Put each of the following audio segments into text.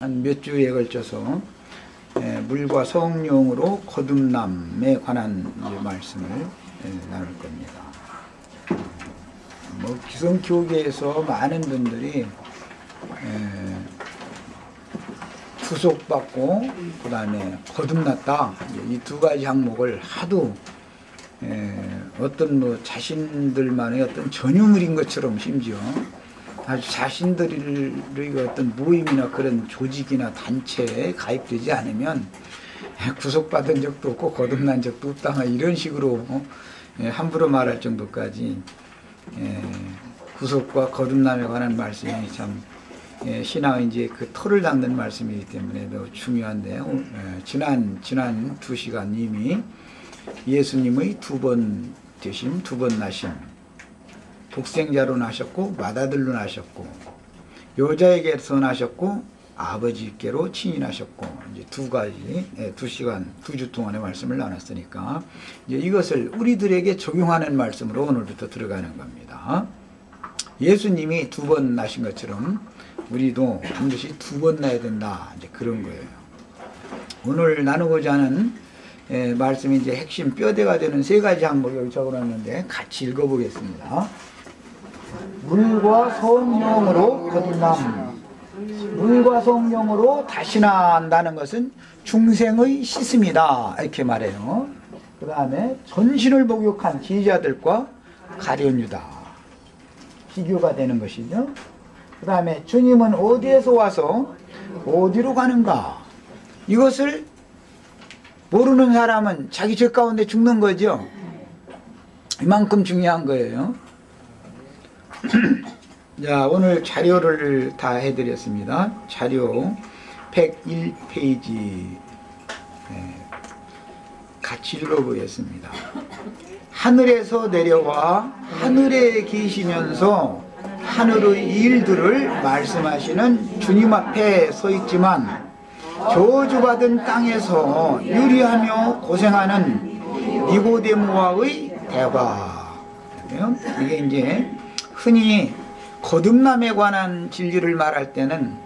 한 몇 주에 걸쳐서 물과 성령으로 거듭남에 관한 말씀을 나눌 겁니다. 기성교계에서 많은 분들이 구속받고 그 다음에 거듭났다, 이 두 가지 항목을 하도 어떤 자신들만의 어떤 전유물인 것처럼 심지어 아주 자신들의 어떤 모임이나 그런 조직이나 단체에 가입되지 않으면 구속받은 적도 없고 거듭난 적도 없다, 이런 식으로 함부로 말할 정도까지 구속과 거듭남에 관한 말씀이 참 신앙의 이제 그 털을 닦는 말씀이기 때문에 매우 중요한데요. 지난 2시간 이미 예수님의 두 번 되심, 두 번 나심, 독생자로 나셨고 맏아들로 나셨고 여자에게서 나셨고 아버지께로 친인하셨고, 이제 두 가지 2시간 2주 동안의 말씀을 나눴으니까 이제 이것을 우리들에게 적용하는 말씀으로 오늘부터 들어가는 겁니다. 예수님이 두 번 나신 것처럼 우리도 반드시 두 번 나야 된다, 이제 그런 거예요. 오늘 나누고자 하는 말씀이 이제 핵심 뼈대가 되는 세 가지 항목을 여기 적어놨는데 같이 읽어보겠습니다. 물과 성령으로 거듭남. 물과 성령으로 다시 난다는 것은 중생의 씻음이다, 이렇게 말해요. 그 다음에 전신을 목욕한 제자들과 가룟유다, 비교가 되는 것이죠. 그 다음에 주님은 어디에서 와서 어디로 가는가, 이것을 모르는 사람은 자기 죄 가운데 죽는 거죠. 이만큼 중요한 거예요. 자, 오늘 자료를 다 해드렸습니다. 자료 101페이지 같이 읽어보겠습니다. 하늘에서 내려와 하늘에 계시면서 하늘의 일들을 말씀하시는 주님 앞에 서 있지만 저주받은 땅에서 유리하며 고생하는 니고데모와의 대화. 이게 이제 흔히 거듭남에 관한 진리를 말할 때는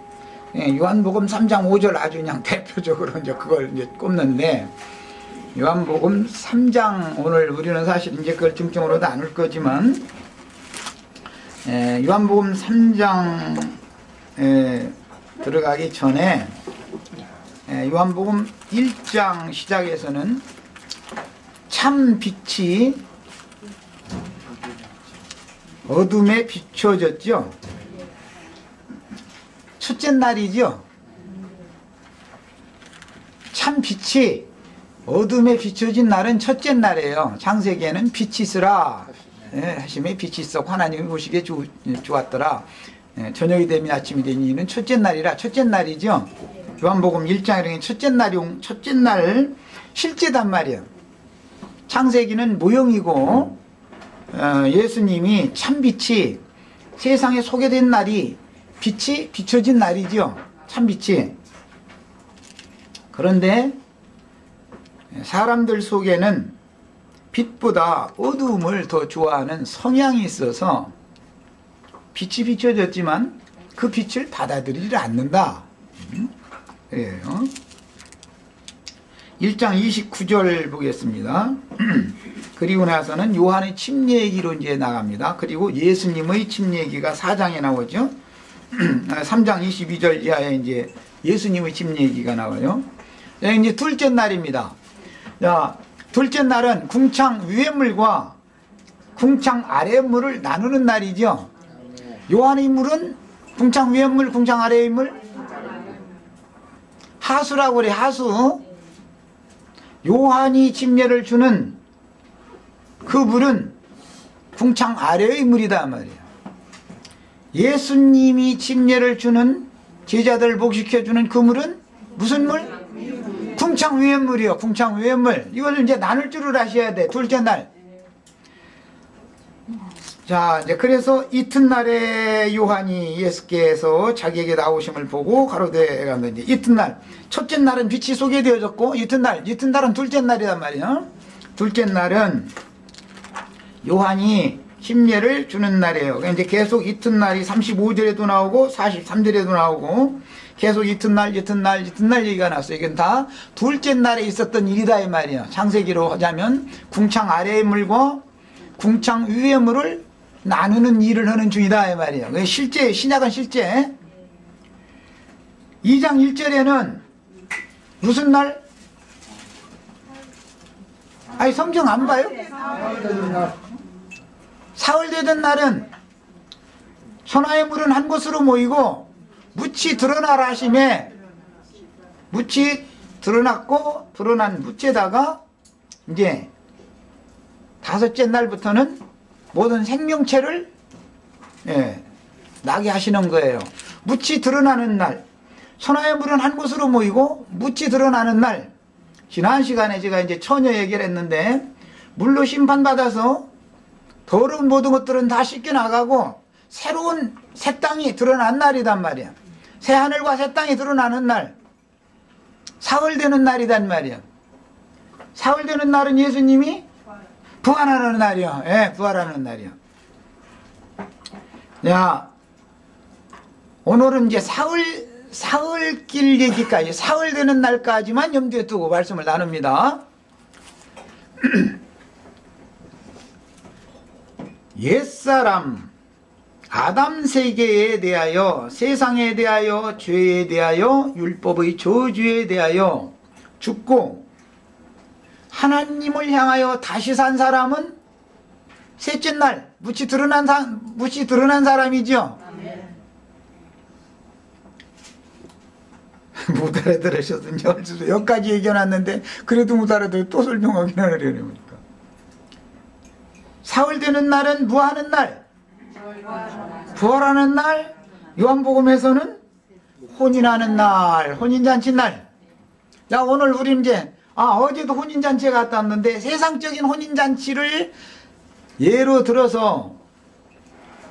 요한복음 3장 5절 아주 그냥 대표적으로 이제 그걸 이제 꼽는데, 요한복음 3장, 오늘 우리는 사실 이제 그걸 중점으로 나눌 거지만 요한복음 3장에 들어가기 전에 요한복음 1장 시작에서는 참 빛이 어둠에 비춰졌죠. 첫째 날이죠. 참 빛이 어둠에 비춰진 날은 첫째 날이에요. 창세기에는 빛이 있으라 하심에 빛이 있어 하나님이 보시기에 좋았더라. 저녁이 되면 아침이 되니 이는 첫째 날이라, 첫째 날이죠. 요한복음 1장에 첫째 날 실제단 말이에요. 창세기는 모형이고 예수님이 참빛이 세상에 소개된 날이 빛이 비춰진 날이죠. 참빛이. 그런데 사람들 속에는 빛보다 어두움을 더 좋아하는 성향이 있어서 빛이 비춰졌지만 그 빛을 받아들이지 않는다. 그래요. 1장 29절 보겠습니다. 그리고 나서는 요한의 침 얘기로 이제 나갑니다. 그리고 예수님의 침 얘기가 4장에 나오죠. 3장 22절 이하에 이제 예수님의 침 얘기가 나와요. 이제 둘째 날입니다. 자, 둘째 날은 궁창 위의 물과 궁창 아래의 물을 나누는 날이죠. 요한의 물은 궁창 위의 물, 궁창 아래의 물, 하수라고 그래, 하수. 요한이 침례를 주는 그 물은 궁창 아래의 물이다 말이에요. 예수님이 침례를 주는, 제자들을 복식해주는 그 물은 무슨 물? 궁창 위의 물이요. 궁창 위의 물. 이걸 이제 나눌 줄을 아셔야 돼. 둘째 날. 자, 이제 그래서 이튿날에 요한이 예수께서 자기에게 나오심을 보고 가로되 간다. 이제 이튿날, 첫째 날은 빛이 소개되어졌고 이튿날은 둘째 날이란 말이에요. 둘째 날은 요한이 침례를 주는 날이에요. 이제 계속 이튿날이 35절에도 나오고 43절에도 나오고 계속 이튿날 얘기가 나왔어요. 이건 다 둘째 날에 있었던 일이다 이 말이에요. 창세기로 하자면 궁창 아래의 물과 궁창 위의 물을 나누는 일을 하는 중이다 이 말이에요. 실제 신약은 실제 2장 1절에는 무슨 날? 아니 성경 안 봐요? 사흘 되던 날은 천하의 물은 한 곳으로 모이고 묻이 드러나라 하심에 묻이 드러났고 드러난 묻에다가 이제 다섯째 날부터는 모든 생명체를 나게 하시는 거예요. 묻이 드러나는 날, 천하의 물은 한 곳으로 모이고 묻이 드러나는 날. 지난 시간에 제가 이제 처녀 얘기를 했는데 물로 심판받아서 더러운 모든 것들은 다 씻겨나가고 새로운 새 땅이 드러난 날이단 말이야. 새 하늘과 새 땅이 드러나는 날, 사흘 되는 날이단 말이야. 사흘 되는 날은 예수님이 부활하는 날이야. 예, 부활하는 날이야. 야, 오늘은 이제 사흘길 얘기까지, 사흘 되는 날까지만 염두에 두고 말씀을 나눕니다. 옛사람 아담 세계에 대하여, 세상에 대하여, 죄에 대하여, 율법의 저주에 대하여 죽고 하나님을 향하여 다시 산 사람은 셋째 날 묻이 드러난 사람이죠. 못 알아들으셨군요. 여기까지 얘기해놨는데 그래도 못 알아들어. 또 설명하긴 하려니까. 사흘 되는 날은 뭐 하는 날? 부활하는 날. 요한복음에서는 혼인하는 날, 혼인잔치 날. 야, 오늘 우리 이제 어제도 혼인잔치에 갔다 왔는데 세상적인 혼인잔치를 예로 들어서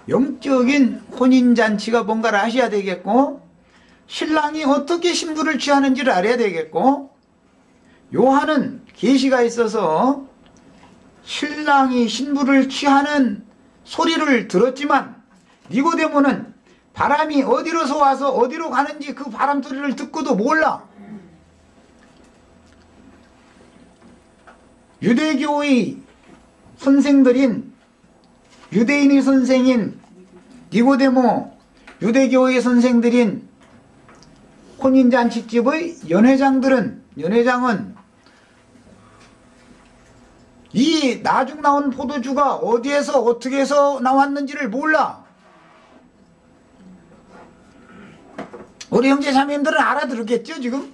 영적인 혼인잔치가 뭔가를 하셔야 되겠고, 신랑이 어떻게 신부를 취하는지를 알아야 되겠고, 요한은 계시가 있어서 신랑이 신부를 취하는 소리를 들었지만 니고데모는 바람이 어디로서 와서 어디로 가는지 그 바람 소리를 듣고도 몰라. 유대교의 선생들인, 유대인의 선생인 니고데모, 유대교의 선생들인 혼인잔치집의 연회장은 이 나중 나온 포도주가 어디에서 어떻게 해서 나왔는지를 몰라. 우리 형제 자매님들은 알아들었겠죠 지금?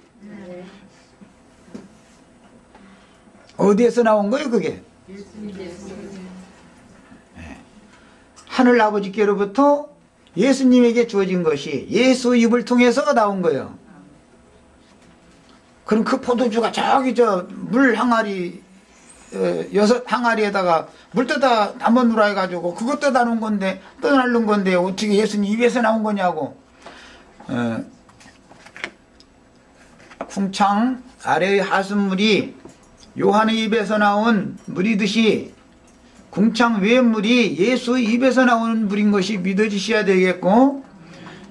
어디에서 나온 거예요 그게? 하늘 아버지께로부터 예수님에게 주어진 것이 예수 입을 통해서 나온 거예요. 그럼 그 포도주가 저기 물 항아리, 6 항아리에다가 물 떠다 담아놓으라 해가지고 그것 떠다 놓은 건데, 떠나놓은 건데 어떻게 예수님 입에서 나온 거냐고. 궁창 아래의 하수물이 요한의 입에서 나온 물이듯이 궁창 위의 물이 예수의 입에서 나오는 물인 것이 믿어지셔야 되겠고,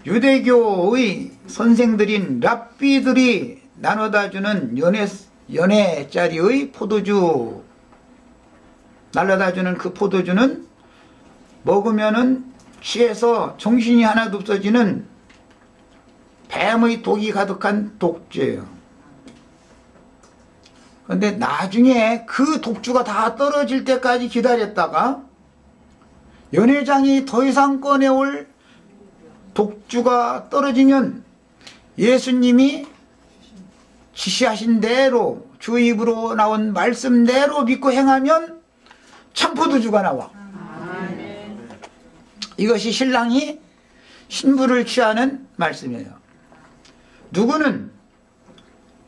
유대교의 선생들인 랍비들이 나눠다 주는 연회짜리의 포도주, 날라다 주는 그 포도주는 먹으면은 취해서 정신이 하나도 없어지는 뱀의 독이 가득한 독주예요. 그런데 나중에 그 독주가 다 떨어질 때까지 기다렸다가 연회장이 더 이상 꺼내올 독주가 떨어지면 예수님이 지시하신 대로, 주 입으로 나온 말씀대로 믿고 행하면 참포도주가 나와. 이것이 신랑이 신부를 취하는 말씀이에요. 누구는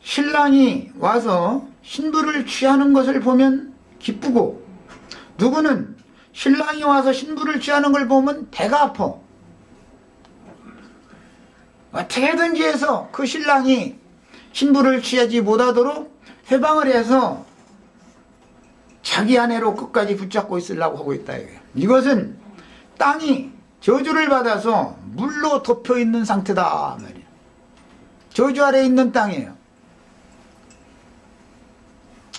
신랑이 와서 신부를 취하는 것을 보면 기쁘고, 누구는 신랑이 와서 신부를 취하는 걸 보면 배가 아파. 어떻게든지 해서 그 신랑이 신부를 취하지 못하도록 회방을 해서 자기 아내로 끝까지 붙잡고 있으려고 하고 있다. 이것은 땅이 저주를 받아서 물로 덮여 있는 상태다 말이야. 저주 아래 있는 땅이에요.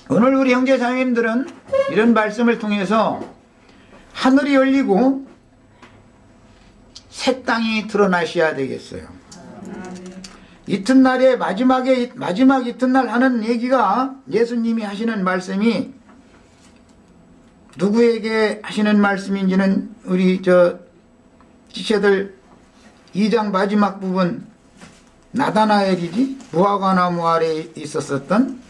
오늘 우리 형제 자매님들은 이런 말씀을 통해서 하늘이 열리고 새 땅이 드러나셔야 되겠어요. 이튿날에 마지막 이튿날 하는 얘기가, 예수님이 하시는 말씀이 누구에게 하시는 말씀인지는 우리 지체들 2장 마지막 부분, 나다나엘이지, 무화과나무 아래 있었었던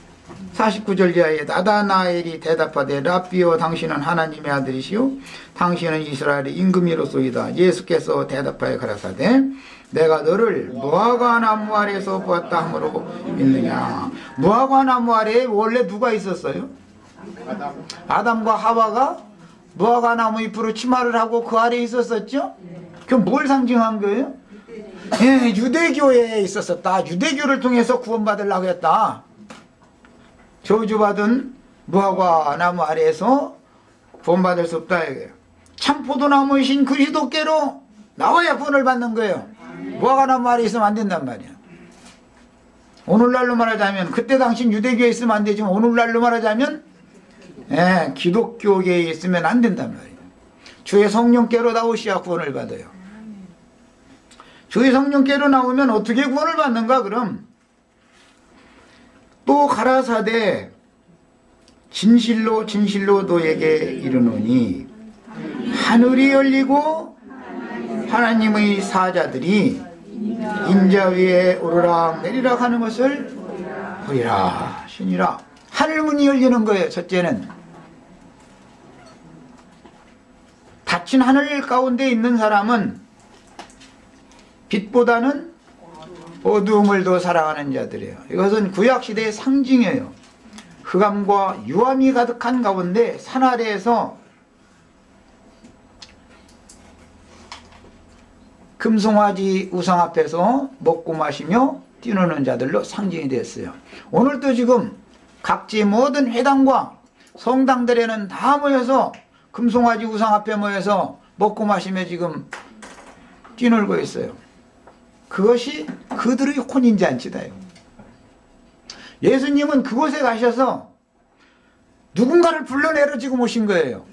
49절 이하에 나다나엘이 대답하되 라삐오 당신은 하나님의 아들이시오 당신은 이스라엘의 임금이로소이다. 예수께서 대답하여 가라사대 내가 너를 무화과나무 아래에서 보았다 함으로 믿느냐. 무화과나무 아래에 원래 누가 있었어요? 아담과 하와가 무화과나무 잎으로 치마를 하고 그 아래에 있었었죠? 그럼 뭘 상징한 거예요? 예, 유대교에 있었었다. 유대교를 통해서 구원받으려고 했다. 저주받은 무화과나무 아래에서 구원받을 수 없다 이거예요. 참 포도나무이신 그리스도께로 나와야 구원을 받는 거예요. 무화과나무 아래에 있으면 안 된단 말이야. 오늘날로 말하자면, 그때 당시 유대교에 있으면 안 되지만 오늘날로 말하자면 기독교계에 있으면 안 된단 말이에요. 주의 성령께로 나오셔야 구원을 받아요. 주의 성령께로 나오면 어떻게 구원을 받는가? 그럼 또 가라사대 진실로 진실로 너에게 이르노니 하늘이 열리고 하나님의 사자들이 인자 위에 오르락 내리락 하는 것을 보리라 신이라. 하늘문이 열리는 거예요. 첫째는 닫힌 하늘 가운데 있는 사람은 빛보다는 어두움을 더 사랑하는 자들이에요. 이것은 구약시대의 상징이에요. 흑암과 유암이 가득한 가운데 산 아래에서 금송아지 우상 앞에서 먹고 마시며 뛰노는 자들로 상징이 됐어요. 오늘도 지금 각지 모든 회당과 성당들에는 다 모여서 금송아지 우상 앞에 모여서 먹고 마시며 지금 뛰놀고 있어요. 그것이 그들의 혼인잔치다요. 예수님은 그곳에 가셔서 누군가를 불러내러 지금 오신 거예요.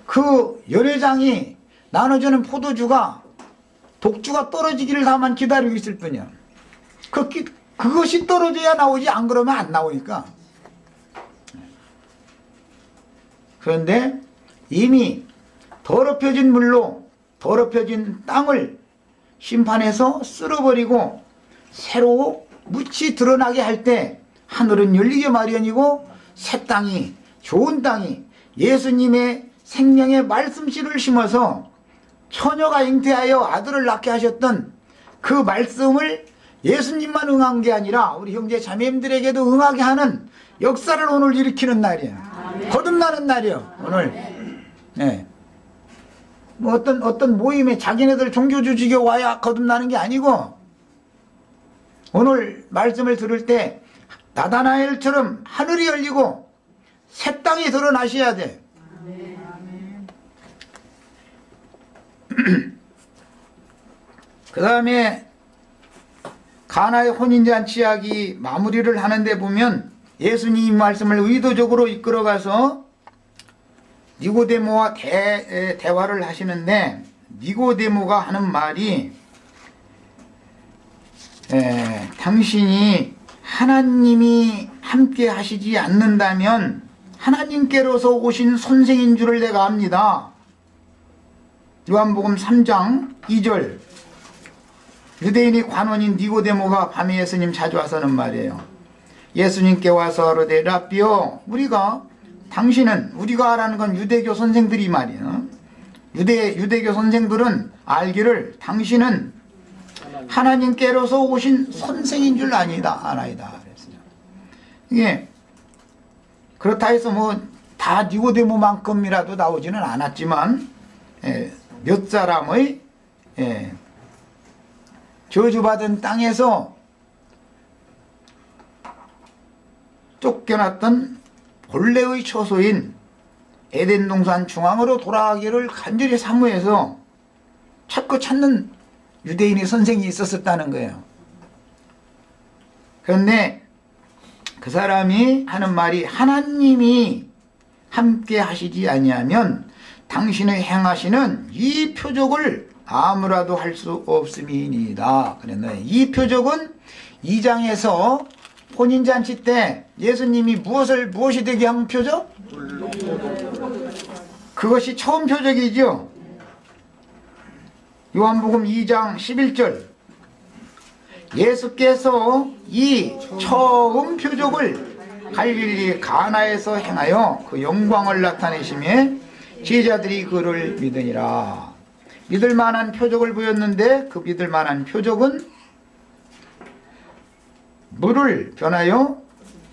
그 연회장이 나눠주는 포도주가 독주가 떨어지기를 다만 기다리고 있을 뿐이야. 그것이 떨어져야 나오지, 안 그러면 안 나오니까. 그런데 이미 더럽혀진 물로 더럽혀진 땅을 심판해서 쓸어버리고 새로 묻이 드러나게 할 때 하늘은 열리게 마련이고 새 땅이, 좋은 땅이 예수님의 생명의 말씀씨를 심어서 처녀가 잉태하여 아들을 낳게 하셨던 그 말씀을 예수님만 응한 게 아니라 우리 형제 자매님들에게도 응하게 하는 역사를 오늘 일으키는 날이에요. 거듭나는 날이에요. 오늘. 네. 뭐 어떤 모임에 자기네들 종교주 지교 와야 거듭나는 게 아니고, 오늘 말씀을 들을 때 나다나엘처럼 하늘이 열리고 새 땅이 드러나셔야 돼. 그 다음에 가나의 혼인잔치 이야기 마무리를 하는데 보면 예수님 말씀을 의도적으로 이끌어가서 니고데모와 대화를 하시는데, 니고데모가 하는 말이 당신이 하나님이 함께 하시지 않는다면 하나님께로서 오신 선생인 줄을 내가 압니다. 요한복음 3장 2절, 유대인의 관원인 니고데모가 밤에 예수님 자주 와서는 말이에요. 예수님께 와서 이르되 라삐오, 당신은, 우리가라는 건 유대교 선생들이 말이에요. 유대교 선생들은 알기를 당신은 하나님께로서 오신 선생인 줄 아나이다. 그랬어요. 이게 그렇다 해서 뭐 다 니고데모만큼이라도 나오지는 않았지만 몇 사람의 저주받은 땅에서 쫓겨났던 본래의 처소인 에덴 동산 중앙으로 돌아가기를 간절히 사모해서 찾고 찾는 유대인의 선생이 있었다는 거예요. 그런데 그 사람이 하는 말이 하나님이 함께 하시지 아니하면 당신의 행하시는 이 표적을 아무라도 할 수 없음이니이다. 그랬는데 이 표적은 2장에서 혼인잔치 때 예수님이 무엇이 되게 한 표적? 그것이 처음 표적이죠. 요한복음 2장 11절 예수께서 이 처음 표적을 갈릴리 가나에서 행하여 그 영광을 나타내심에 제자들이 그를 믿으니라. 믿을 만한 표적을 보였는데 그 믿을 만한 표적은 물을 변하여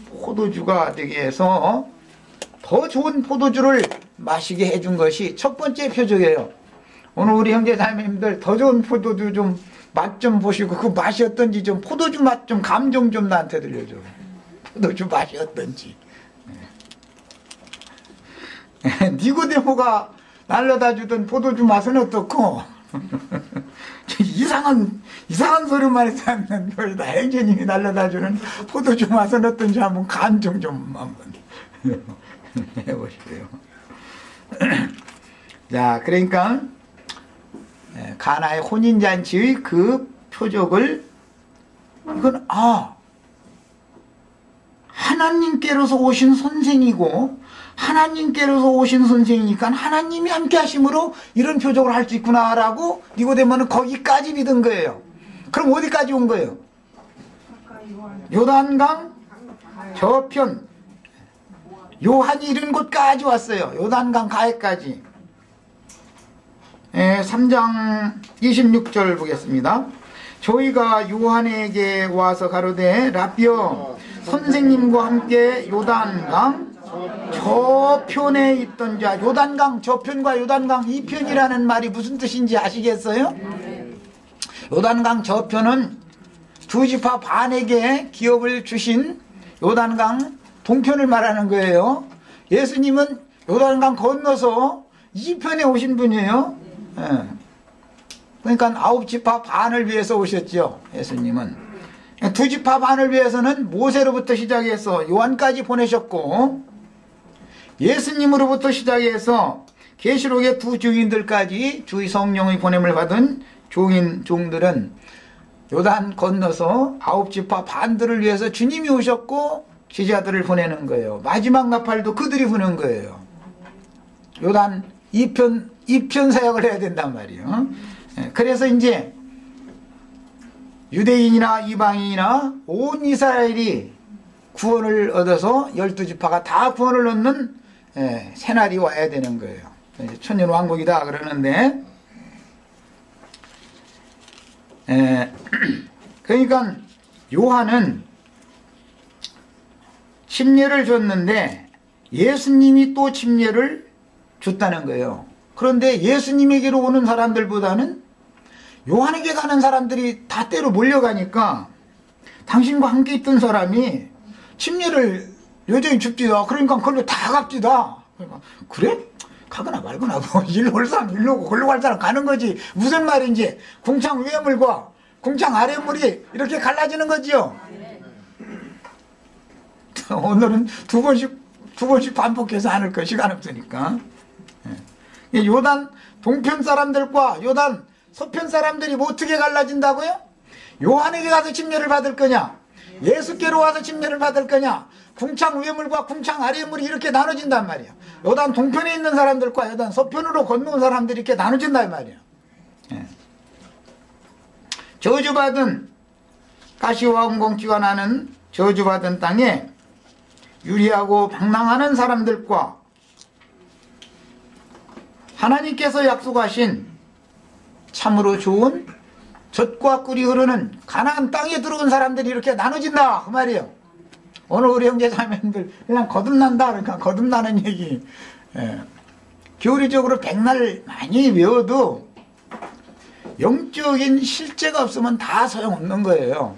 포도주가 되게 해서 더 좋은 포도주를 마시게 해준 것이 첫 번째 표적이에요. 오늘 우리 형제 자매님들 더 좋은 포도주 좀 맛 좀 보시고 그 맛이 어떤지 좀 포도주 맛 좀 감정 좀 나한테 들려줘. 포도주 맛이 어떤지. 니고데모가 날려다 주던 포도주 맛은 어떻고 이상한 소리만 해서 하면 거기다 행주님이 날려다 주는 포도주 맛은 어떤지 한번 감정 좀 한번 해보시고요. 자, 그러니까 가나의 혼인잔치의 그 표적을 이건 하나님께로서 오신 선생이고 하나님께로서 오신 선생이니까 하나님이 함께 하심으로 이런 표적을 할 수 있구나라고 니고데모는 거기까지 믿은 거예요. 그럼 어디까지 온 거예요? 요단강 저편 요한이 이른 곳까지 왔어요. 요단강 가해까지. 3장 26절 보겠습니다. 저희가 요한에게 와서 가로되 라비여 선생님과 함께 요단강 저편에 있던 자, 요단강 저편과 요단강 이편이라는 말이 무슨 뜻인지 아시겠어요? 요단강 저편은 두 지파 반에게 기업을 주신 요단강 동편을 말하는 거예요. 예수님은 요단강 건너서 이편에 오신 분이에요. 그러니까 9지파 반을 위해서 오셨죠. 예수님은 두 지파 반을 위해서는 모세로부터 시작해서 요한까지 보내셨고 예수님으로부터 시작해서 계시록의 두 증인들까지 주의 성령의 보냄을 받은 종들은 요단 건너서 9지파 반들을 위해서 주님이 오셨고 제자들을 보내는 거예요. 마지막 나팔도 그들이 부는 거예요. 요단 2편 사역을 해야 된단 말이에요. 그래서 이제 유대인이나 이방인이나 온 이스라엘이 구원을 얻어서 12지파가 다 구원을 얻는 새날이 와야 되는 거예요. 천년왕국이다 그러는데 그러니까 요한은 침례를 줬는데 예수님이 또 침례를 줬다는 거예요. 그런데 예수님에게로 오는 사람들보다는 요한에게 가는 사람들이 다 때로 몰려가니까 당신과 함께 있던 사람이 침례를 여전히 줍디다. 그러니까 그걸로 다 갑디다. 그러니까 그래? 가거나 말거나 뭐 일로 올 사람 일로 오고 걸로 갈 사람 가는 거지. 무슨 말인지 궁창 위에 물과 궁창 아래 물이 이렇게 갈라지는 거지요. 오늘은 두 번씩 반복해서 하는 거 시간 없으니까. 요단 동편 사람들과 요단 서편 사람들이 뭐 어떻게 갈라진다고요? 요한에게 가서 침례를 받을 거냐? 예수께로 와서 침례를 받을 거냐? 궁창 위에 물과 궁창 아래 물이 이렇게 나눠진단 말이야. 요단 동편에 있는 사람들과 요단 서편으로 건너온 사람들이 이렇게 나눠진단 말이야. 저주받은 가시와 은공기가 나는 저주받은 땅에 유리하고 방랑하는 사람들과 하나님께서 약속하신 참으로 좋은 젖과 꿀이 흐르는 가나안 땅에 들어온 사람들이 이렇게 나눠진다 그 말이에요. 오늘 우리 형제자매님들 그냥 거듭난다 그러니까 거듭나는 얘기. 교리적으로 백날 많이 외워도 영적인 실제가 없으면 다 소용없는 거예요.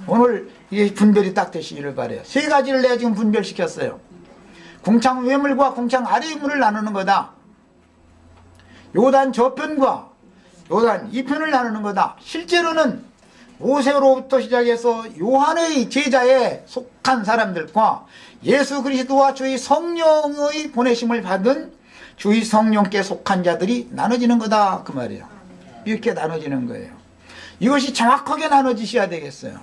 오늘 이게 분별이 딱 되시기를 바래요. 세 가지를 내가 지금 분별시켰어요. 궁창 위물과 궁창 아래의 물을 나누는 거다. 요단 저편과 요단 이 편을 나누는 거다. 실제로는 모세로부터 시작해서 요한의 제자에 속한 사람들과 예수 그리스도와 주의 성령의 보내심을 받은 주의 성령께 속한 자들이 나눠지는 거다 그 말이에요. 이렇게 나눠지는 거예요. 이것이 정확하게 나눠지셔야 되겠어요.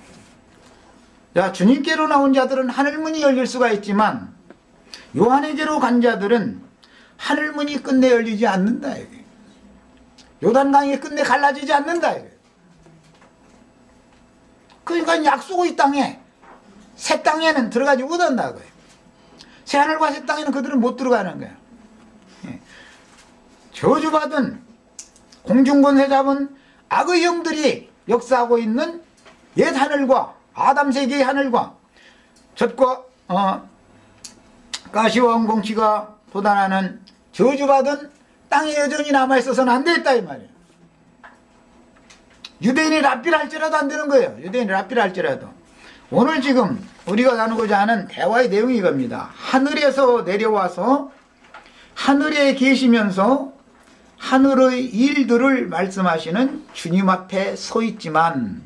자, 주님께로 나온 자들은 하늘문이 열릴 수가 있지만 요한에게로 간 자들은 하늘문이 끝내 열리지 않는다. 요단강이 끝내 갈라지지 않는다. 그러니까 약속의 땅에, 새 땅에는 들어가지 못한다고요. 새 하늘과 새 땅에는 그들은 못 들어가는 거예요. 저주받은 공중권세 잡은 악의 영들이 역사하고 있는 옛 하늘과 아담 세계의 하늘과 젖과 가시와 은공치가 돋아나는 저주받은 땅에 여전히 남아있어서는 안 되겠다 이 말이에요. 유대인이 랍비를 할지라도 안 되는 거예요. 유대인이 랍비를 할지라도. 오늘 지금 우리가 나누고자 하는 대화의 내용이 이겁니다. 하늘에서 내려와서 하늘에 계시면서 하늘의 일들을 말씀하시는 주님 앞에 서 있지만,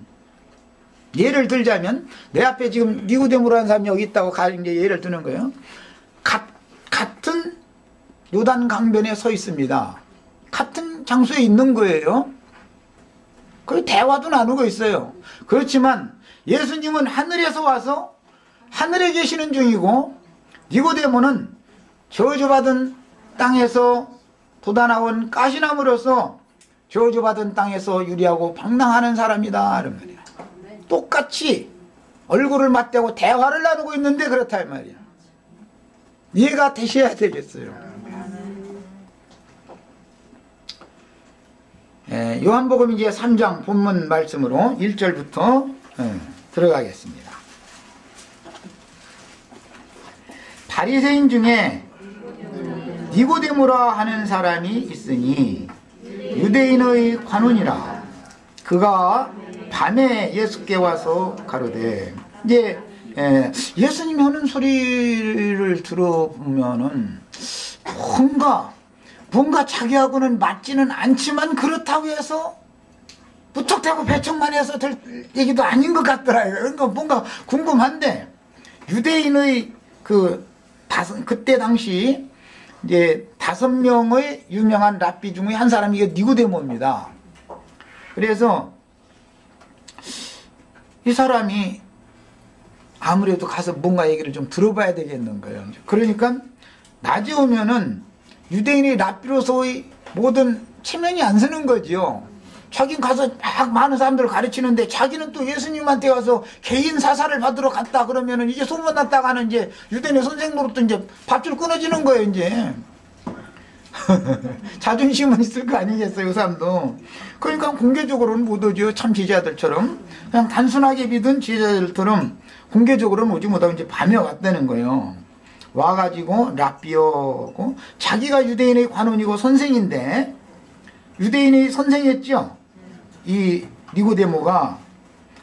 예를 들자면 내 앞에 지금 니고데모라는 사람이 여기 있다고 이제 예를 드는 거예요. 같은 요단 강변에 서 있습니다. 같은 장소에 있는 거예요. 그 대화도 나누고 있어요. 그렇지만 예수님은 하늘에서 와서 하늘에 계시는 중이고, 니고데모는 저주받은 땅에서 돋아나온 가시나무로서 저주받은 땅에서 유리하고 방랑하는 사람이다 이런 말이야. 똑같이 얼굴을 맞대고 대화를 나누고 있는데 그렇다 이 말이야. 이해가 되셔야 되겠어요. 요한복음 이제 3장 본문 말씀으로 1절부터 들어가겠습니다. 바리새인 중에 니고데모라 하는 사람이 있으니 유대인의 관원이라. 그가 밤에 예수께 와서 가로되, 이제 예수님이 하는 소리를 들어보면은 뭔가 자기하고는 맞지는 않지만 그렇다고 해서 무턱대고 배척만 해서 될 얘기도 아닌 것 같더라고요. 그러니까 뭔가 궁금한데, 유대인의 그때 당시 이제 5명의 유명한 랍비 중에 한 사람이 이게 니고데모입니다. 그래서 이 사람이 아무래도 가서 뭔가 얘기를 좀 들어봐야 되겠는 거예요. 그러니까 낮에 오면은 유대인의 랍비로서의 모든 체면이 안 서는 거지요. 자기는 가서 막 많은 사람들을 가르치는데 자기는 또 예수님한테 와서 개인 사사를 받으러 갔다 그러면은 이제 소문났다가는 이제 유대인의 선생으로부터 이제 밥줄 끊어지는 거예요, 이제. 자존심은 있을 거 아니겠어요, 그 사람도. 그러니까 공개적으로는 못 오죠. 참 제자들처럼. 그냥 단순하게 믿은 제자들처럼 공개적으로는 오지 못하고 이제 밤에 왔다는 거예요. 와가지고 랍비어고, 자기가 유대인의 관원이고 선생인데, 유대인의 선생이었죠. 이 니고데모가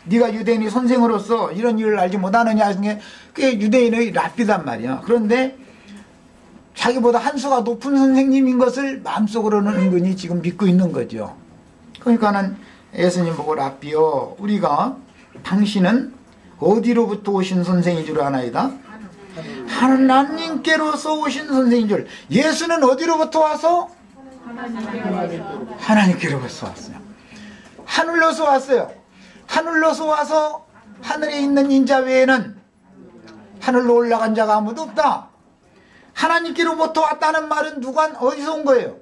네가 유대인의 선생으로서 이런 일을 알지 못하느냐 하는 게 그게 유대인의 랍비단 말이야. 그런데 자기보다 한 수가 높은 선생님인 것을 마음속으로는 은근히 지금 믿고 있는 거죠. 그러니까는 예수님 보고 랍비여, 우리가 당신은 어디로부터 오신 선생인 줄 아나이다? 하나님께로서 오신 선생인 줄. 예수는 어디로부터 와서? 하나님께로부터 왔어요. 하늘로서 왔어요. 하늘로서 와서 하늘에 있는 인자 외에는 하늘로 올라간 자가 아무도 없다. 하나님께로부터 왔다는 말은 어디서 온 거예요?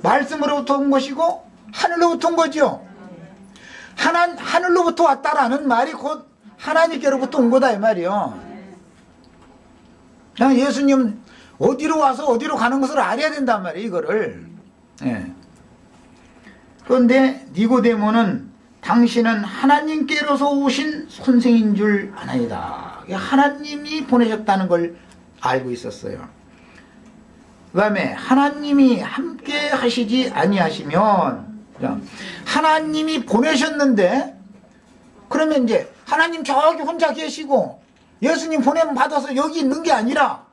말씀으로부터 온 것이고 하늘로부터 온 거죠. 하늘로부터 왔다라는 말이 곧 하나님께로부터 온 거다 이 말이요. 그냥 예수님 어디로 와서 어디로 가는 것을 알아야 된단 말이에요, 이거를. 예. 그런데 니고데모는 당신은 하나님께로서 오신 선생인 줄 아나이다. 하나님이 보내셨다는 걸 알고 있었어요. 그 다음에 하나님이 함께 하시지 아니하시면, 하나님이 보내셨는데 그러면 이제 하나님 저기 혼자 계시고 예수님 보냄 받아서 여기 있는 게 아니라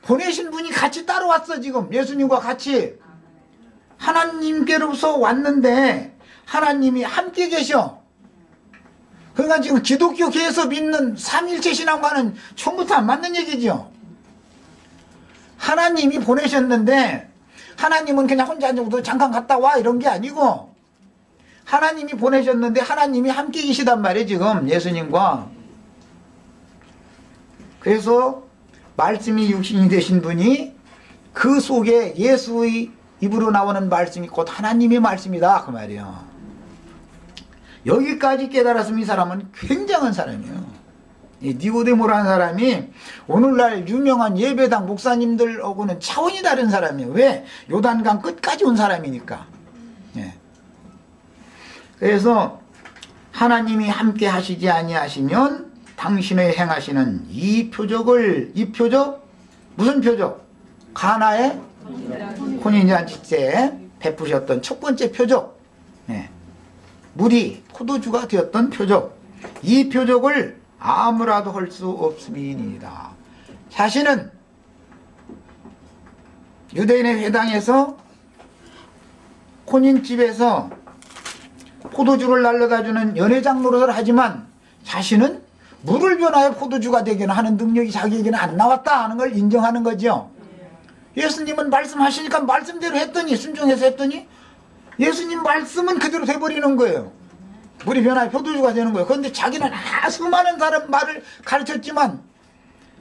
보내신 분이 같이 따라왔어. 지금 예수님과 같이 하나님께로서 왔는데 하나님이 함께 계셔. 그러니까 지금 기독교계에서 믿는 삼일체 신앙과는 처음부터 안 맞는 얘기죠. 하나님이 보내셨는데 하나님은 그냥 혼자 앉아도 잠깐 갔다 와 이런 게 아니고 하나님이 보내셨는데 하나님이 함께 계시단 말이에요. 지금 예수님과. 그래서 말씀이 육신이 되신 분이 그 속에 예수의 입으로 나오는 말씀이 곧 하나님의 말씀이다 그 말이에요. 여기까지 깨달았으면 이 사람은 굉장한 사람이에요. 이 니고데모라는 사람이 오늘날 유명한 예배당 목사님들하고는 차원이 다른 사람이에요. 왜? 요단강 끝까지 온 사람이니까. 예. 그래서 하나님이 함께 하시지 아니하시면 당신의 행하시는 이 표적 무슨 표적? 가나의 혼인잔치 때 베푸셨던 첫 번째 표적. 예. 물이 포도주가 되었던 표적. 이 표적을 아무라도 할 수 없음이니이다. 자신은 유대인의 회당에서 혼인집에서 포도주를 날려다주는 연회장 노릇을 하지만 자신은 물을 변화해 포도주가 되게는 하는 능력이 자기에게는 안 나왔다 하는 걸 인정하는 거죠. 예수님은 말씀하시니까 말씀대로 했더니 순종해서 했더니 예수님 말씀은 그대로 돼버리는 거예요. 물이 변화해 포도주가 되는 거예요. 그런데 자기는 수많은 사람 말을 가르쳤지만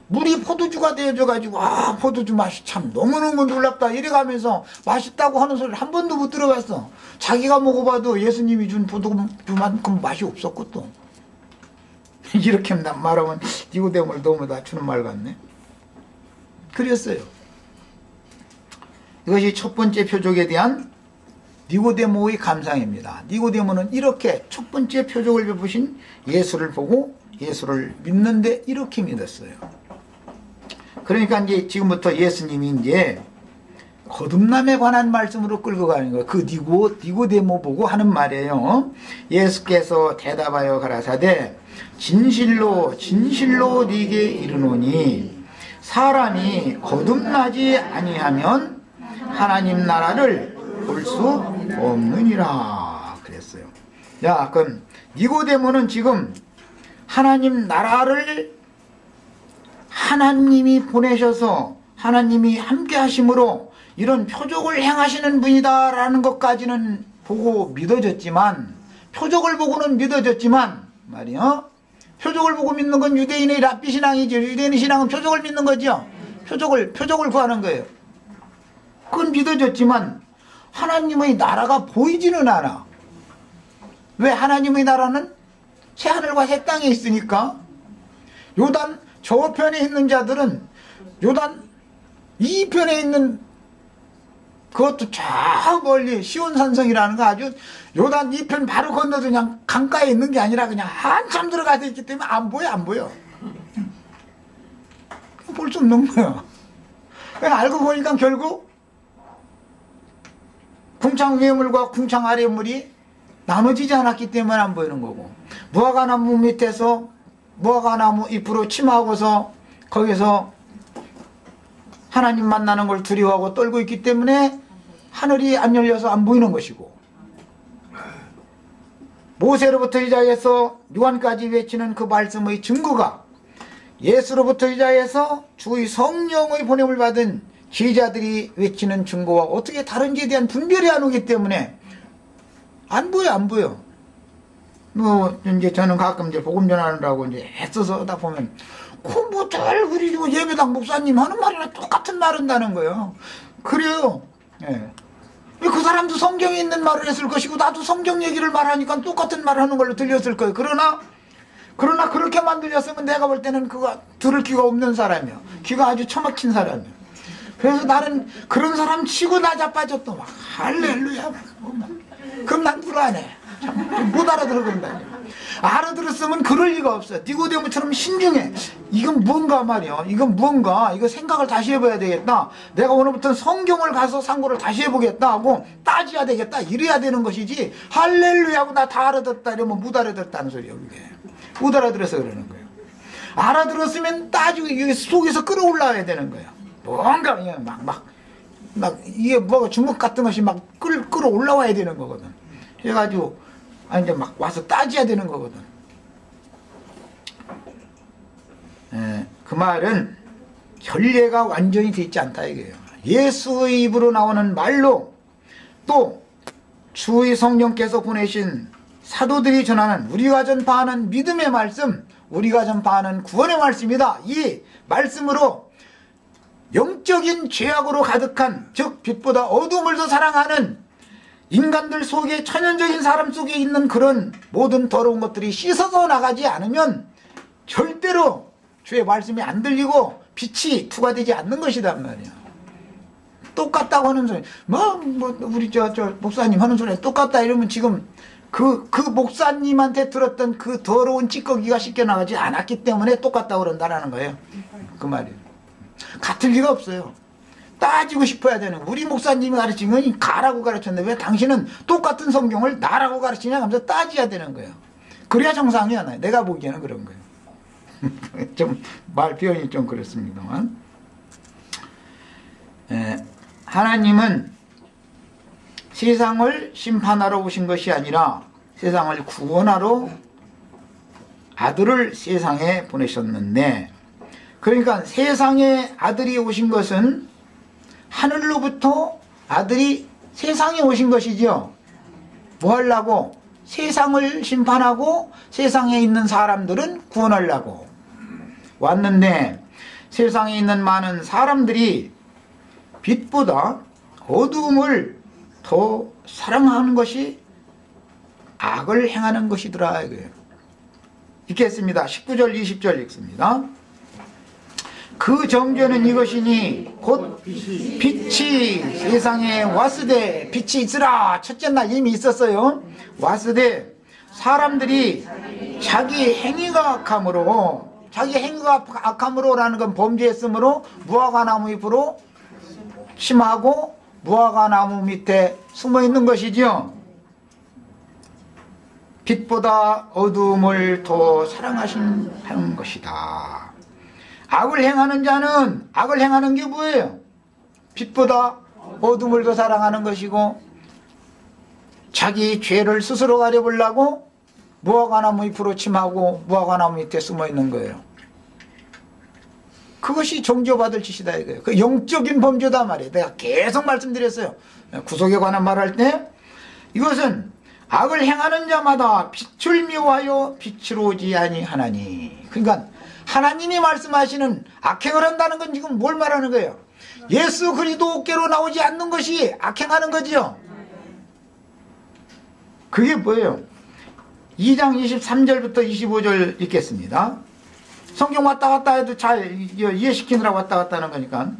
물이 포도주가 되어져가지고 포도주 맛이 참 너무너무 놀랍다 이래가면서 맛있다고 하는 소리를 한 번도 못 들어봤어. 자기가 먹어봐도 예수님이 준 포도주만큼 맛이 없었고 또 이렇게 말하면 니고데모를 너무 낮추는 말 같네. 그랬어요. 이것이 첫 번째 표적에 대한 니고데모의 감상입니다. 니고데모는 이렇게 첫 번째 표적을 베푸신 예수를 보고 예수를 믿는데 이렇게 믿었어요. 그러니까 이제 지금부터 예수님이 이제 거듭남에 관한 말씀으로 끌고 가는 거예요. 그 니고데모 보고 하는 말이에요. 예수께서 대답하여 가라사대 진실로 진실로 네게 이르노니 사람이 거듭나지 아니하면 하나님 나라를 볼 수 없느니라 그랬어요. 야, 그럼 니고데모는 지금 하나님 나라를 하나님이 보내셔서 하나님이 함께 하심으로 이런 표적을 행하시는 분이다라는 것까지는 보고 믿어졌지만 표적을 보고는 믿어졌지만 말이요. 표적을 보고 믿는 건 유대인의 랍비 신앙이죠. 유대인의 신앙은 표적을 믿는 거죠. 표적을 구하는 거예요. 그건 믿어졌지만 하나님의 나라가 보이지는 않아. 왜? 하나님의 나라는 새하늘과 새 땅에 있으니까. 요단 저편에 있는 자들은 요단 이 편에 있는 그것도 저 멀리 시온산성이라는 거 아주 요단 이 편 바로 건너도 그냥 강가에 있는 게 아니라 그냥 한참 들어가서 있기 때문에 안 보여. 볼 수 없는 거야. 알고 보니까 결국 궁창 위의 물과 궁창 아래의 물이 나눠지지 않았기 때문에 안 보이는 거고, 무화과나무 밑에서 무화과나무 잎으로 침하고서 거기서 하나님 만나는 걸 두려워하고 떨고 있기 때문에 하늘이 안 열려서 안 보이는 것이고, 모세로부터 시작해서 요한까지 외치는 그 말씀의 증거가 예수로부터 시작해서 주의 성령의 보냄을 받은 제자들이 외치는 증거와 어떻게 다른지에 대한 분별이 안 오기 때문에 안 보여. 이제 저는 가끔 이제 복음 전하느라고 이제 애써서 하다 보면 뭐 잘 그리고 예배당 목사님 하는 말이랑 똑같은 말 한다는 거예요. 그래요. 예. 그 사람도 성경에 있는 말을 했을 것이고 나도 성경 얘기를 말하니까 똑같은 말 하는 걸로 들렸을 거예요. 그러나 그렇게만 들렸으면 내가 볼 때는 그거 들을 귀가 없는 사람이야. 귀가 아주 처막힌 사람이야. 그래서 나는 그런 사람 치고 나자빠졌더 막 할렐루야. 그럼 난 불안해. 못 알아들어 그런다. 알아들었으면 그럴 리가 없어. 니고데모처럼 신중해. 이건 뭔가 말이야. 이건 뭔가 이거 생각을 다시 해봐야 되겠다. 내가 오늘부터 성경을 가서 상고를 다시 해보겠다 하고 따져야 되겠다. 이래야 되는 것이지 할렐루야 하고 나 다 알아듣다 이러면 못 알아듣다는 소리야. 그게 못 알아들어서 그러는 거예요. 알아들었으면 따지고 이게 속에서 끌어올라야 되는 거예요. 뭔가 그냥 막 막 이게 뭐 주먹 같은 것이 막 끌어 올라와야 되는 거거든. 해가지고 이제 막 와서 따져야 되는 거거든. 그 말은 결례가 완전히 돼 있지 않다 이거예요. 예수의 입으로 나오는 말로 또 주의 성령께서 보내신 사도들이 전하는 우리가 전파하는 믿음의 말씀, 우리가 전파하는 구원의 말씀이다. 이 말씀으로 영적인 죄악으로 가득한, 즉 빛보다 어둠을 더 사랑하는 인간들 속에, 천연적인 사람 속에 있는 그런 모든 더러운 것들이 씻어서 나가지 않으면 절대로 주의 말씀이 안 들리고 빛이 투과되지 않는 것이란 말이야. 똑같다고 하는 소리, 우리 목사님 하는 소리 똑같다 이러면 지금 그 목사님한테 들었던 그 더러운 찌꺼기가 씻겨나가지 않았기 때문에 똑같다고 그런다라는 거예요. 그 말이에요. 같을 리가 없어요. 따지고 싶어야 되는, 우리 목사님이 가르친 건 가라고 가르쳤는데 왜 당신은 똑같은 성경을 나라고 가르치냐 하면서 따져야 되는 거예요. 그래야 정상이야. 내가 보기에는 그런 거예요. 좀 말 표현이 좀 그렇습니다만, 하나님은 세상을 심판하러 오신 것이 아니라 세상을 구원하러 아들을 세상에 보내셨는데, 그러니까 세상에 아들이 오신 것은 하늘로부터 아들이 세상에 오신 것이죠. 뭐 하려고? 세상을 심판하고 세상에 있는 사람들은 구원하려고 왔는데, 세상에 있는 많은 사람들이 빛보다 어두움을 더 사랑하는 것이 악을 행하는 것이더라 이거예요. 읽겠습니다. 19절 20절 읽습니다. 그 정죄는 이것이니 곧 빛이 세상에 왔으되, 빛이 있으라 첫째 날 이미 있었어요. 왔으되 사람들이 자기 행위가 악함으로, 자기 행위가 악함으로라는 건 범죄했으므로 무화과나무 잎으로 침하고 무화과나무 밑에 숨어있는 것이죠. 빛보다 어두움을 더 사랑하신 것이다. 악을 행하는 자는, 악을 행하는 게 뭐예요? 빛보다 어둠을 더 사랑하는 것이고, 자기 죄를 스스로 가려보려고 무화과나무 잎으로 침하고 무화과나무 밑에 숨어있는 거예요. 그것이 정죄받을 짓이다 이거예요. 그 영적인 범죄다 말이에요. 내가 계속 말씀드렸어요. 구속에 관한 말할 때 이것은 악을 행하는 자마다 빛을 미워하여 빛으로 오지 아니하나니. 그러니까 하나님이 말씀하시는 악행을 한다는 건 지금 뭘 말하는 거예요? 예수 그리스도께로 나오지 않는 것이 악행하는 거지요. 그게 뭐예요? 2장 23절부터 25절 읽겠습니다. 성경 왔다 갔다 해도 잘 이해시키느라고 왔다 갔다 하는 거니까.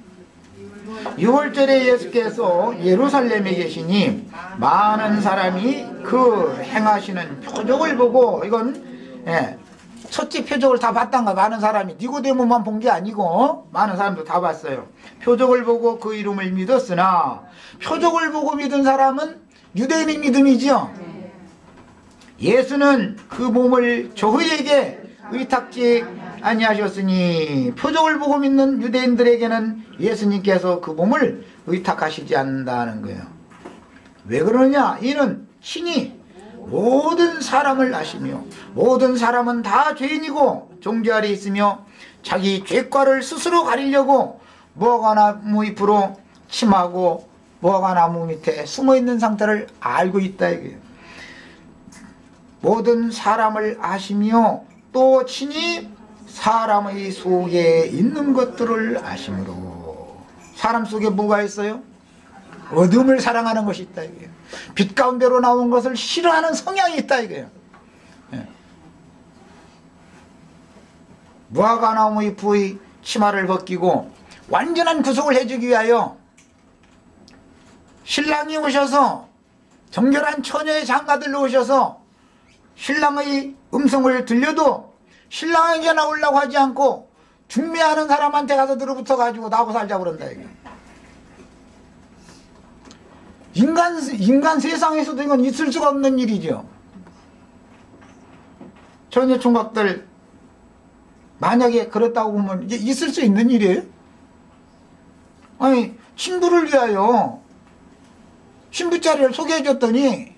6월절에 예수께서 예루살렘에 계시니 많은 사람이 그 행하시는 표적을 보고, 이건 첫째 표적을 다 봤단가. 많은 사람이, 니고데모만 본 게 아니고 많은 사람도 다 봤어요. 표적을 보고 그 이름을 믿었으나, 표적을 보고 믿은 사람은 유대인의 믿음이지요. 예수는 그 몸을 저희에게 의탁지 아니하셨으니, 표적을 보고 믿는 유대인들에게는 예수님께서 그 몸을 의탁하시지 않는다는 거예요. 왜 그러냐? 이는 신이 모든 사람을 아시며 모든 사람은 다 죄인이고 종죄 아래 있으며 자기 죄과를 스스로 가리려고 무화과나무 잎으로 침하고 무화과나무 밑에 숨어있는 상태를 알고 있다 이거예요. 모든 사람을 아시며 또 친히 사람의 속에 있는 것들을 아심으로. 사람 속에 뭐가 있어요? 어둠을 사랑하는 것이 있다 이거예요. 빛 가운데로 나온 것을 싫어하는 성향이 있다 이거예요. 무화과나무 잎의 치마를 벗기고 완전한 구속을 해주기 위하여 신랑이 오셔서, 정결한 처녀의 장가들로 오셔서 신랑의 음성을 들려도 신랑에게 나오려고 하지 않고 중매하는 사람한테 가서 들어붙어 가지고 나하고 살자고 그런다 이게. 인간 세상에서도 이건 있을 수가 없는 일이죠. 처녀 총각들 만약에 그렇다고 보면 이게 있을 수 있는 일이에요? 아니, 친구를 위하여 신부자리를 소개해줬더니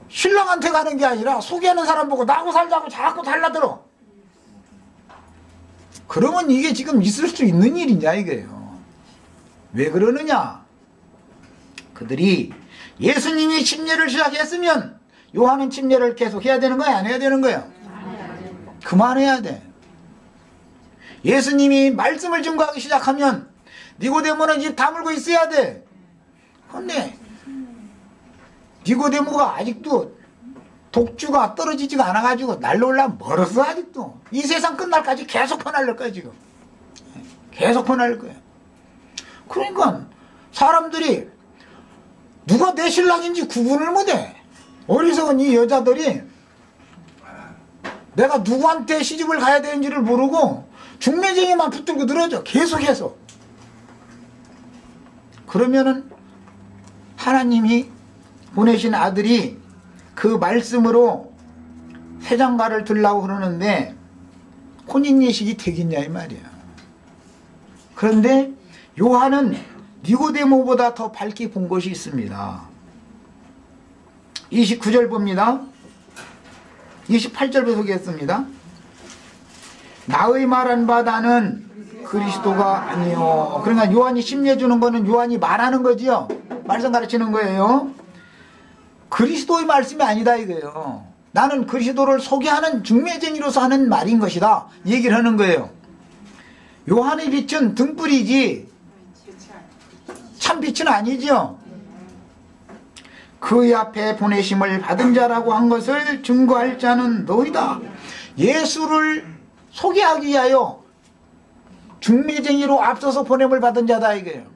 신랑한테 가는 게 아니라 소개하는 사람 보고 나하고 살자고 자꾸 달라들어. 그러면 이게 지금 있을 수 있는 일이냐 이거예요. 왜 그러느냐? 그들이 예수님이 침례를 시작했으면 요한은 침례를 계속 해야 되는 거야, 안 해야 되는 거야? 그만해야 돼. 예수님이 말씀을 증거하기 시작하면 니고데모는 입 다물고 있어야 돼. 근데 니고데모가 아직도 독주가 떨어지지가 않아가지고 날로 멀었어. 아직도 이 세상 끝날까지 계속 퍼날릴 거야. 지금 계속 퍼날릴 거야. 그러니까 사람들이 누가 내 신랑인지 구분을 못해. 어리석은 이 여자들이 내가 누구한테 시집을 가야 되는지를 모르고 중매쟁이만 붙들고 늘어져. 계속해서. 그러면은 하나님이 보내신 아들이 그 말씀으로 새장가를 들라고 그러는데 혼인예식이 되겠냐 이 말이야. 그런데 요한은 니고데모보다 더 밝게 본 것이 있습니다. 29절 봅니다. 28절부터 보겠습니다. 나의 말한 바 나는 그리스도가 아니요. 그러니까 요한이 심리해 주는 거는 요한이 말하는 거지요. 말씀 가르치는 거예요. 그리스도의 말씀이 아니다 이거예요. 나는 그리스도를 소개하는 중매쟁이로서 하는 말인 것이다. 얘기를 하는 거예요. 요한의 빛은 등불이지 참 빛은 아니지요. 그의 앞에 보내심을 받은 자라고 한 것을 증거할 자는 너희다. 예수를 소개하기 위하여 중매쟁이로 앞서서 보냄을 받은 자다 이거예요.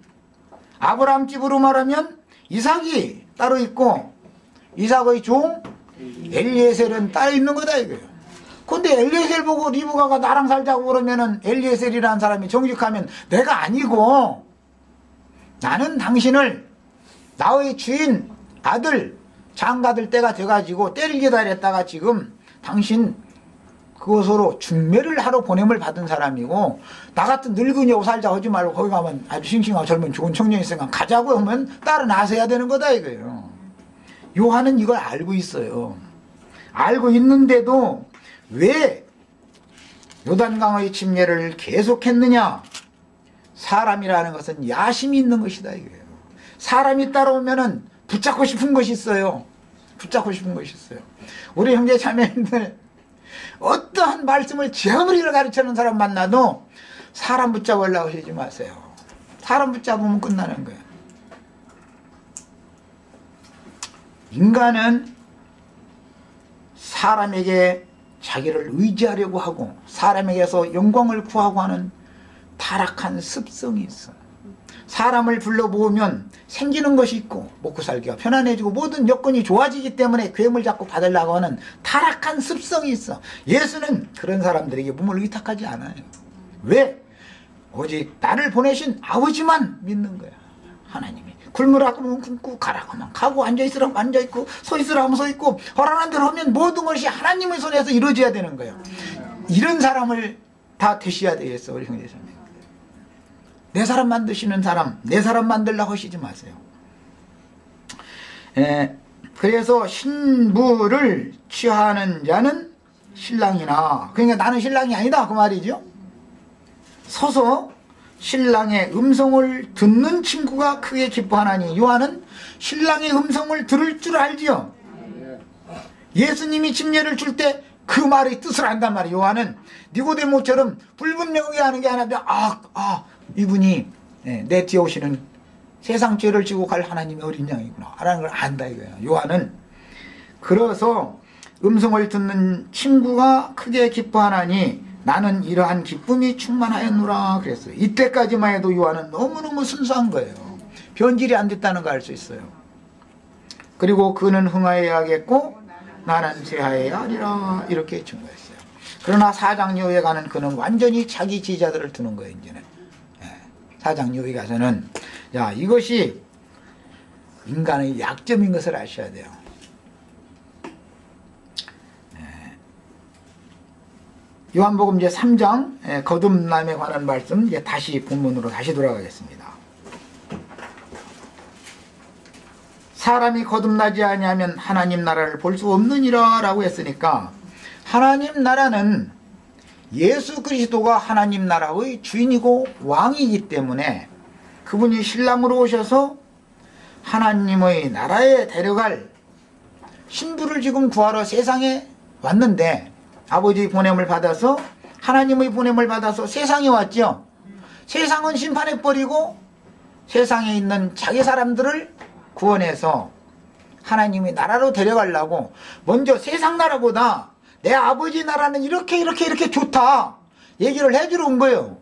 아브라함 집으로 말하면 이삭이 따로 있고 이삭의 종 엘리에셀은 따로 있는 거다 이거예요. 근데 엘리에셀 보고 리브가가 나랑 살자고 그러면은 엘리에셀이라는 사람이 정직하면 내가 아니고 나는 당신을 나의 주인 아들 장가들 때가 돼가지고 때를 기다렸다가 지금 당신 그것으로 중매를 하러 보냄을 받은 사람이고 나 같은 늙은이하고 살자 하지 말고 거기 가면 아주 싱싱하고 젊은 좋은 청년이 있으니까 가자고 하면 따로 나서야 되는 거다 이거예요. 요한은 이걸 알고 있어요. 알고 있는데도 왜 요단강의 침례를 계속했느냐? 사람이라는 것은 야심이 있는 것이다 이거예요. 사람이 따라오면은 붙잡고 싶은 것이 있어요. 붙잡고 싶은 것이 있어요. 우리 형제 자매님들 어떠한 말씀을 제어머리를 가르치는 사람 만나도 사람 붙잡으려고 하지 마세요. 사람 붙잡으면 끝나는 거예요. 인간은 사람에게 자기를 의지하려고 하고 사람에게서 영광을 구하고 하는 타락한 습성이 있어. 사람을 불러 모으면 생기는 것이 있고 먹고 살기가 편안해지고 모든 여건이 좋아지기 때문에 괴물 잡고 받으려고 하는 타락한 습성이 있어. 예수는 그런 사람들에게 몸을 의탁하지 않아요. 왜? 오직 나를 보내신 아버지만 믿는 거야. 하나님이 굶으라고 하면 굶고 가라고 하면 가고 앉아있으라고 앉아있고 서있으라고 하면 서있고 허락한 대로 하면 모든 것이 하나님의 손에서 이루어져야 되는 거예요. 이런 사람을 다 되셔야 되겠어. 우리 형제자매. 내 사람 만드시는 사람, 내 사람 만들려고 하시지 마세요. 그래서 신부를 취하는 자는 신랑이나, 그러니까 나는 신랑이 아니다 그 말이죠. 서서 신랑의 음성을 듣는 친구가 크게 기뻐하나니. 요한은 신랑의 음성을 들을 줄 알지요. 예수님이 침례를 줄 때 그 말의 뜻을 안단 말이에요. 요한은 니고데모처럼 불분명하게 하는 게 아니라 이분이 내 뒤에 오시는 세상 죄를 지고 갈 하나님의 어린 양이구나 라는 걸 안다 이거예요. 요한은. 그래서 음성을 듣는 친구가 크게 기뻐하나니 나는 이러한 기쁨이 충만하였노라 그랬어요. 이때까지만 해도 요한은 너무너무 순수한 거예요. 변질이 안 됐다는 걸 알 수 있어요. 그리고 그는 흥하여야겠고 나는 제하여야 하리라 이렇게 증거했어요. 그러나 사장 여에 가는 그는 완전히 자기 지자들을 두는 거예요. 이제는 사장 여에 가서는 이것이 인간의 약점인 것을 아셔야 돼요. 요한복음 이제 3장 거듭남에 관한 말씀 이제 다시 본문으로 다시 돌아가겠습니다. 사람이 거듭나지 아니하면 하나님 나라를 볼 수 없느니라 라고 했으니까, 하나님 나라는 예수 그리스도가 하나님 나라의 주인이고 왕이기 때문에 그분이 신랑으로 오셔서 하나님의 나라에 데려갈 신부를 지금 구하러 세상에 왔는데, 아버지의 보냄을 받아서, 하나님의 보냄을 받아서 세상에 왔죠. 세상은 심판해버리고 세상에 있는 자기 사람들을 구원해서 하나님의 나라로 데려가려고 먼저 세상 나라보다 내 아버지 나라는 이렇게 좋다 얘기를 해주러 온 거예요.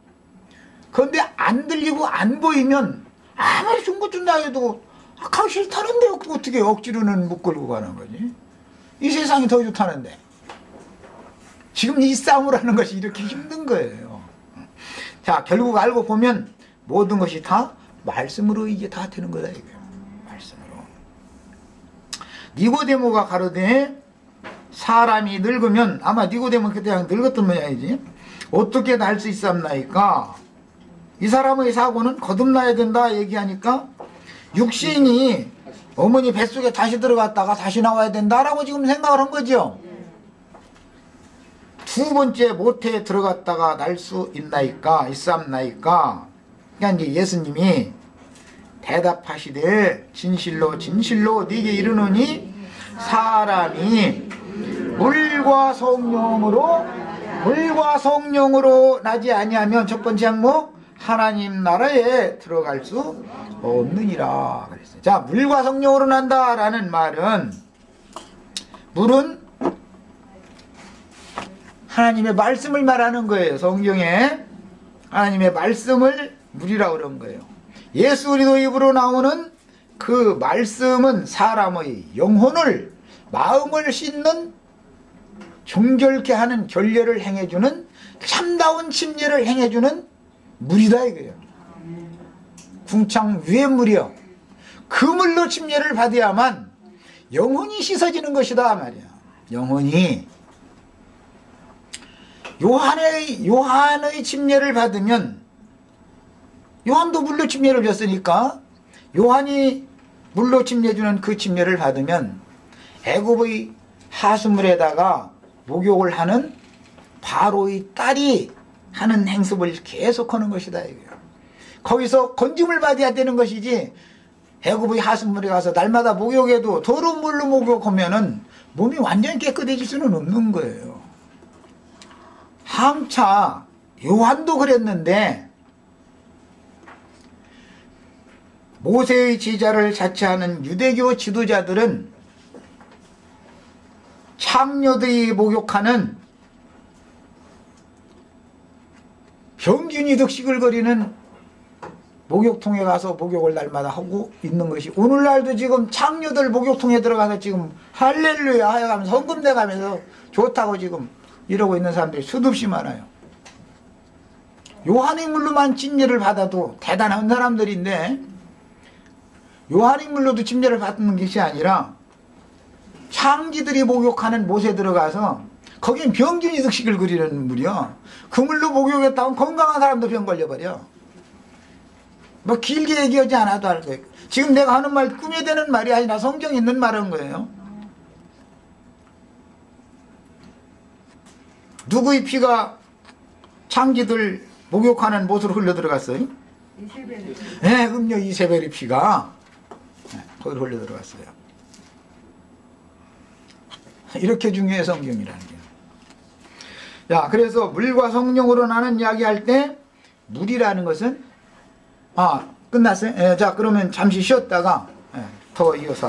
그런데 안 들리고 안 보이면 아무리 중고 준다 해도 가기 싫다는데 어떻게 억지로는 못 끌고 가는 거지. 이 세상이 더 좋다는데. 지금 이 싸움을 하는 것이 이렇게 힘든 거예요. 자, 결국 알고 보면 모든 것이 다 말씀으로 이게 다 되는 거다 이거예요. 말씀으로. 니고데모가 가로되 사람이 늙으면, 아마 니고데모 그때 늙었던 모양이지, 어떻게 날 수 있었나이까. 이 사람의 사고는 거듭나야 된다 얘기하니까 육신이 어머니 뱃속에 다시 들어갔다가 다시 나와야 된다라고 지금 생각을 한 거죠. 두 번째 모태에 들어갔다가 날 수 있나이까, 있삼나이까. 그러니까 이제 예수님이 대답하시되 진실로 진실로 네게 이르노니 사람이 물과 성령으로 나지 아니하면, 첫 번째 항목 하나님 나라에 들어갈 수 없느니라 그랬어요. 자, 물과 성령으로 난다라는 말은, 물은 하나님의 말씀을 말하는 거예요. 성경에 하나님의 말씀을 물이라고 그런 거예요. 예수 그리스도 입으로 나오는 그 말씀은 사람의 영혼을, 마음을 씻는, 정결케 하는, 결례를 행해주는, 참다운 침례를 행해주는 물이다 이거예요. 궁창 위의 물이요. 그 물로 침례를 받아야만 영혼이 씻어지는 것이다 말이야. 영혼이. 요한의 침례를 받으면, 요한도 물로 침례를 줬으니까 요한이 물로 침례 주는 그 침례를 받으면 애굽의 하수물에다가 목욕을 하는 바로의 딸이 하는 행습을 계속하는 것이다 이거예요. 거기서 건짐을 받아야 되는 것이지, 애굽의 하수물에 가서 날마다 목욕해도 더러운 물로 목욕하면은 몸이 완전히 깨끗해질 수는 없는 거예요. 항차 요한도 그랬는데, 모세의 제자를 자처하는 유대교 지도자들은 창녀들이 목욕하는 병균이 득시글거리는 목욕통에 가서 목욕을 날마다 하고 있는 것이, 오늘날도 지금 창녀들 목욕통에 들어가서 지금 할렐루야 하여가면서 헌금 내가면서 좋다고 지금 이러고 있는 사람들이 수없이 많아요. 요한의 물로만 침례를 받아도 대단한 사람들인데, 요한의 물로도 침례를 받는 것이 아니라 창기들이 목욕하는 못에 들어가서 거긴 병균이 득식을 그리는 물이요. 그 물로 목욕했다면 건강한 사람도 병 걸려버려. 뭐 길게 얘기하지 않아도 알 거예요. 지금 내가 하는 말 꿈에 되는 말이 아니라 성경에 있는 말인 거예요. 누구의 피가 창기들 목욕하는 못으로 흘러 들어갔어요? 이세벨의 피. 네, 음료 이세벨의 피가 거기로 흘러 들어갔어요. 이렇게 중요해 성경이라는 게. 야, 그래서 물과 성령으로 나는 이야기할 때 물이라는 것은, 끝났어요? 자, 그러면 잠시 쉬었다가 더 이어서